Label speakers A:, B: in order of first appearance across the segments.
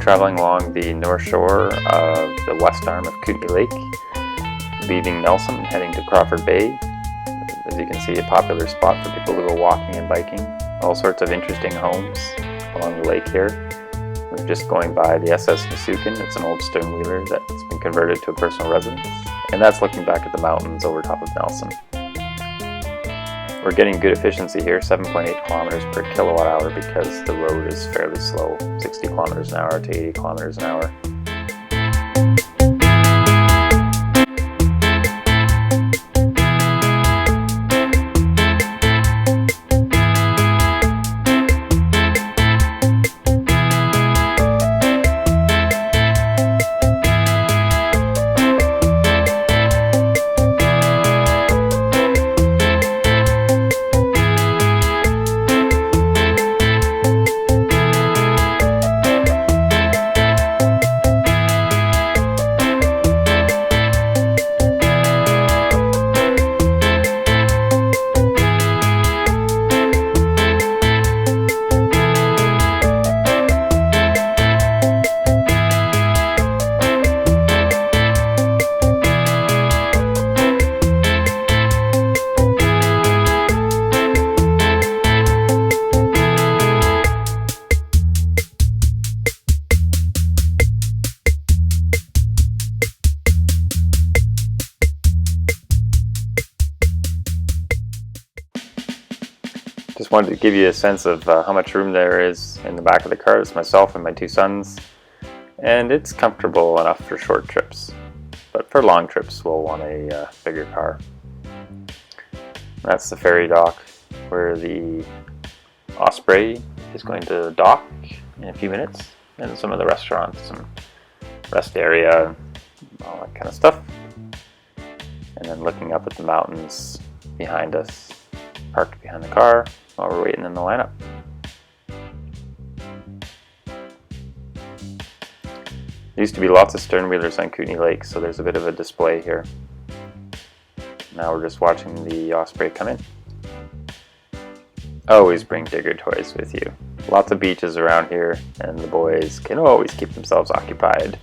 A: traveling along the north shore of the west arm of Kootenay Lake, leaving Nelson and heading to Crawford Bay. As you can see, a popular spot for people to go walking and biking. All sorts of interesting homes along the lake here. We're just going by the SS Nissan. It's an old stern wheeler that's been converted to a personal residence, and that's looking back at the mountains over top of Nelson. We're getting good efficiency here, 7.8 kilometers per kilowatt hour, because the road is fairly slow, 60 kilometers an hour to 80 kilometers an hour. Just wanted to give you a sense of how much room there is in the back of the car. It's myself and my two sons, and it's comfortable enough for short trips. But for long trips, we'll want a bigger car. That's the ferry dock where the Osprey is going to dock in a few minutes, and some of the restaurants and rest area, all that kind of stuff. And then looking up at the mountains behind us, parked behind the car while we're waiting in the lineup. There used to be lots of stern wheelers on Kootenay Lake, so there's a bit of a display here. Now we're just watching the Osprey come in. Always bring digger toys with you. Lots of beaches around here, and the boys can always keep themselves occupied.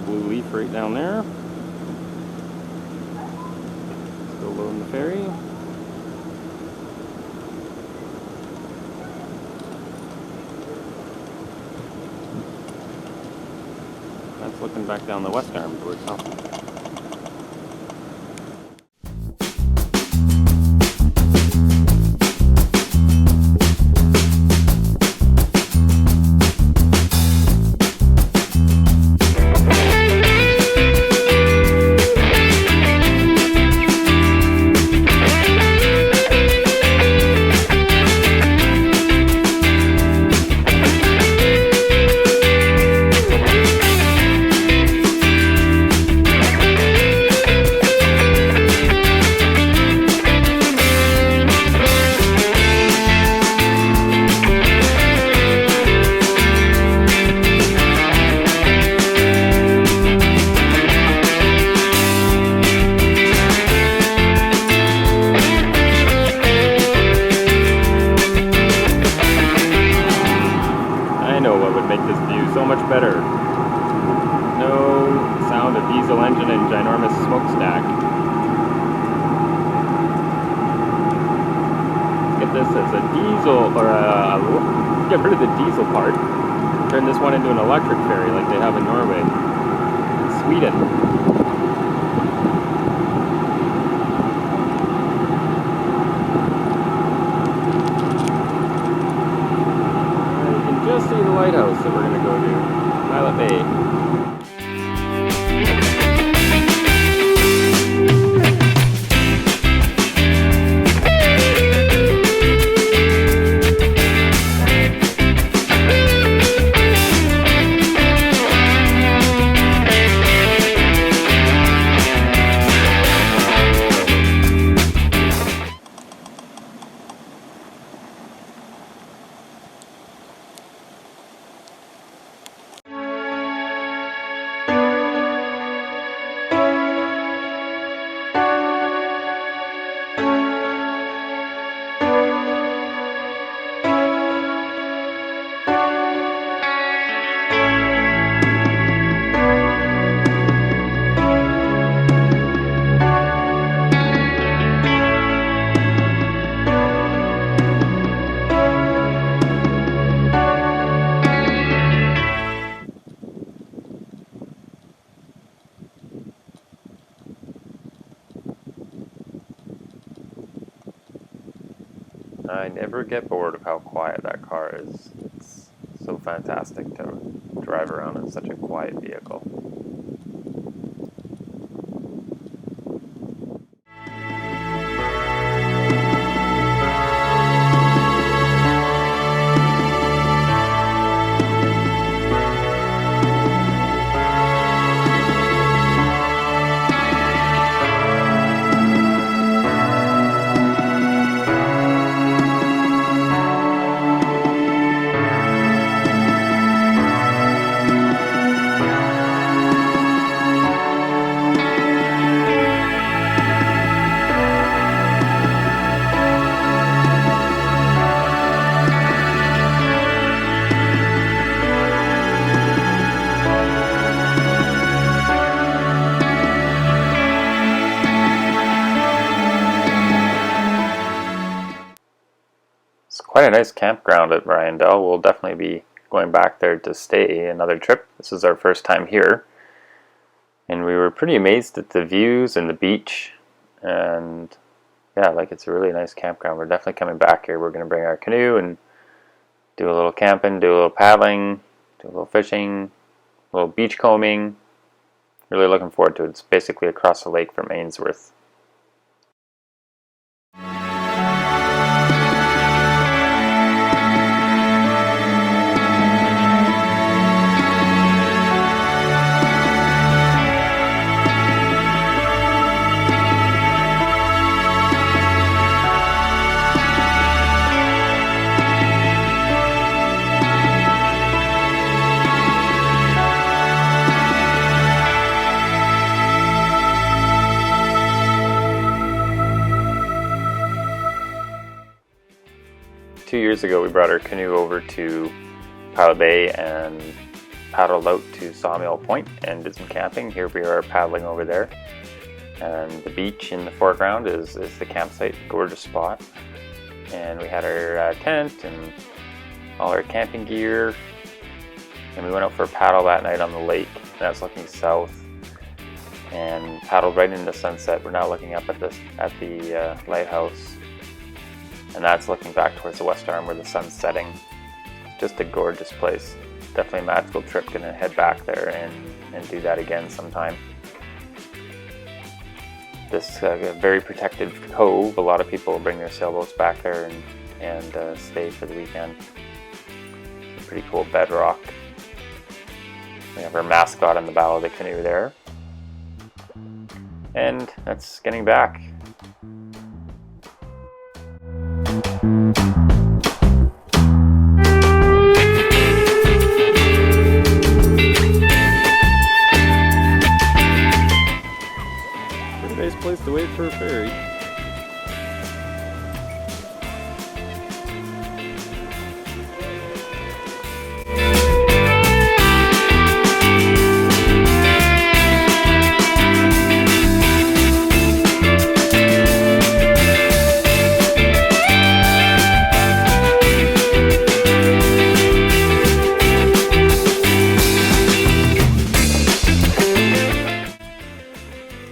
A: Blue leaf right down there. Still loading the ferry. That's looking back down the west arm towards Crawford. So much better. No sound of diesel engine and ginormous smokestack. Let's get this as a diesel, or get rid of the diesel part. Turn this one into an electric ferry like they have in Norway and Sweden. Just see the lighthouse that we're going to go to, Pilot Bay. I never get bored of how quiet that car is. It's so fantastic to drive around in such a quiet vehicle. It's quite a nice campground at Ryandell. We'll definitely be going back there to stay another trip. This is our first time here. And we were pretty amazed at the views and the beach. And yeah, like it's a really nice campground. We're definitely coming back here. We're going to bring our canoe and do a little camping, do a little paddling, do a little fishing, a little beach combing. Really looking forward to it. It's basically across the lake from Ainsworth. Two years ago we brought our canoe over to Pilot Bay and paddled out to Sawmill Point and did some camping. Here we are paddling over there, and the beach in the foreground is the campsite. Gorgeous spot. And we had our tent and all our camping gear, and we went out for a paddle that night on the lake. That's looking south, and paddled right into sunset. We're now looking up at the lighthouse, and that's looking back towards the west arm where the sun's setting. It's just a gorgeous place. Definitely a magical trip. Gonna head back there and do that again sometime. This very protected cove. A lot of people bring their sailboats back there and stay for the weekend. Pretty cool bedrock. We have our mascot in the bow of the canoe there. And that's getting back. Pretty nice place to wait for a ferry.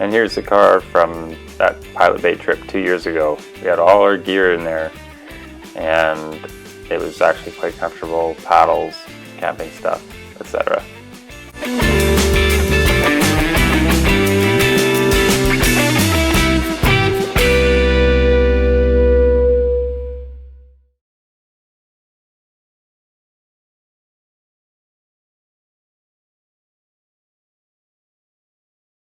A: And here's the car from that Pilot Bay trip 2 years ago. We had all our gear in there, and it was actually quite comfortable. Paddles, camping stuff, etc.